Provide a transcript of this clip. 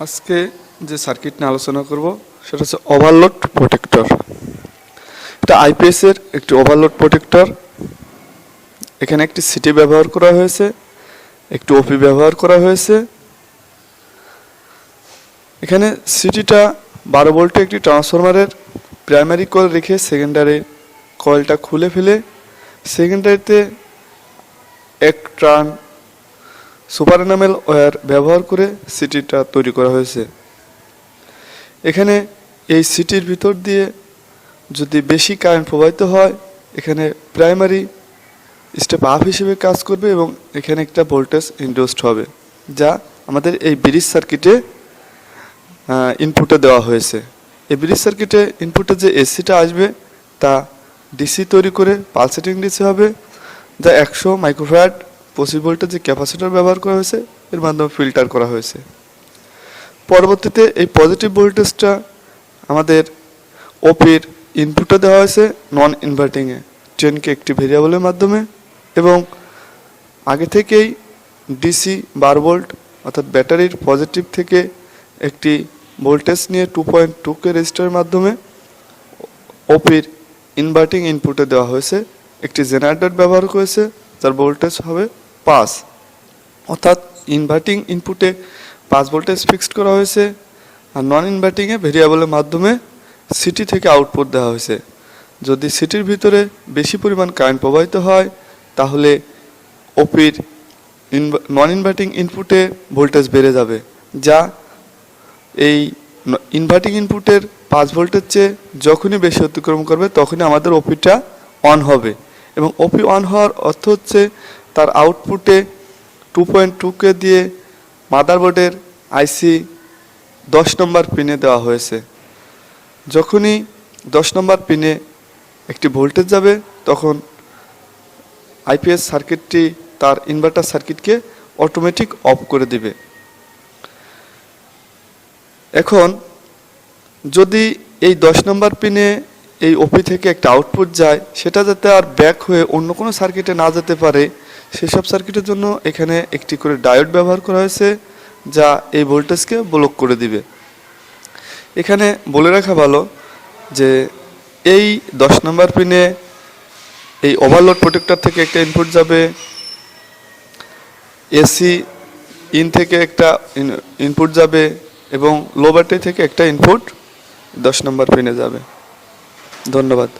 আজকে যে সার্কিট নিয়ে আলোচনা করব সেটা হচ্ছে ওভারলোড প্রোটেক্টর। এটা আইপিএস এর একটি ওভারলোড প্রোটেক্টর। এখানে একটি সিটি ব্যবহার করা হয়েছে, একটি ওপি ব্যবহার করা হয়েছে। এখানে সিটিটা 12 ভোল্টের একটি ট্রান্সফরমারের প্রাইমারি কয়েল রেখে সেকেন্ডারি কয়েলটা খুলে ফেলে সেকেন্ডারিতে এক ট্রান সুপার এনামেল ওয়্যার ব্যবহার করে সিটিটা তৈরি করা হয়েছে। এখানে এই সিটির ভিতর দিয়ে যদি বেশি কারেন্ট প্রবাহিত হয় এখানে প্রাইমারি স্টেপ আপ হিসেবে কাজ করবে এবং এখানে একটা ভোল্টেজ ইনডিউসড হবে, যা আমাদের এই ব্রিজ সার্কিটে ইনপুটে দেওয়া হয়েছে। এই ব্রিজ সার্কিটে ইনপুটে যে এসিটা আসবে তা ডিসি তৈরি করে পালসেটিং ডিসি হবে, যা 100 মাইক্রোফ্যারাড 25 ভোল্টের যে ক্যাপাসিটর ব্যবহার করা হয়েছে এর মাধ্যমে ফিল্টার করা হয়েছে। পরবর্তীতে এই পজিটিভ ভোল্টেজটা আমাদের ওপির ইনপুটে দেওয়া হয়েছে নন ইনভার্টিংয়ে 10K একটি ভেরিয়েবলের মাধ্যমে, এবং আগে থেকেই ডিসি 12 ভোল্ট অর্থাৎ ব্যাটারির পজিটিভ থেকে একটি ভোল্টেজ নিয়ে 2.2K রেজিস্টারের মাধ্যমে ওপির ইনভার্টিং ইনপুটে দেওয়া হয়েছে। একটি জেনারেটর ব্যবহার করেছে যার ভোল্টেজ হবে 5, অর্থাৎ ইনভার্টিং ইনপুটে 5 ভোল্টেজ ফিক্সড করা হয়েছে আর নন ইনভার্টিংয়ে ভেরিয়েবলের মাধ্যমে সিটি থেকে আউটপুট দেওয়া হয়েছে। যদি সিটির ভিতরে বেশি পরিমাণ কারেন্ট প্রবাহিত হয় তাহলে ওপির নন ইনভার্টিং ইনপুটে ভোল্টেজ বেড়ে যাবে, যা এই ইনভার্টিং ইনপুটের 5 ভোল্টের চেয়ে যখনই বেশি অতিক্রম করবে তখনই আমাদের ওপিটা অন হবে, এবং ওপি অন হওয়ার অর্থ হচ্ছে তার আউটপুটে 2.2K দিয়ে মাদারবোর্ডের আইসি 10 নম্বর পিনে দেওয়া হয়েছে। যখনই 10 নম্বর পিনে একটি ভোল্টেজ যাবে তখন আইপিএস সার্কিটটি তার ইনভার্টার সার্কিটকে অটোমেটিক অফ করে দিবে। এখন যদি এই 10 নম্বর পিনে এই ওপি থেকে একটা আউটপুট যায় সেটা যাতে আর ব্যাক হয়ে অন্য কোনো সার্কিটে না যেতে পারে সেসব সার্কিটের জন্য এখানে একটি করে ডায়োড ব্যবহার করা হয়েছে, যা এই ভোল্টেজকে ব্লক করে দিবে। এখানে বলে রাখা ভালো যে এই 10 নম্বর পিনে এই ওভারলোড প্রোটেক্টর থেকে একটা ইনপুট যাবে, এসি ইন থেকে একটা ইনপুট যাবে এবং লো ব্যাটারি থেকে একটা ইনপুট 10 নম্বর পিনে যাবে। ধন্যবাদ।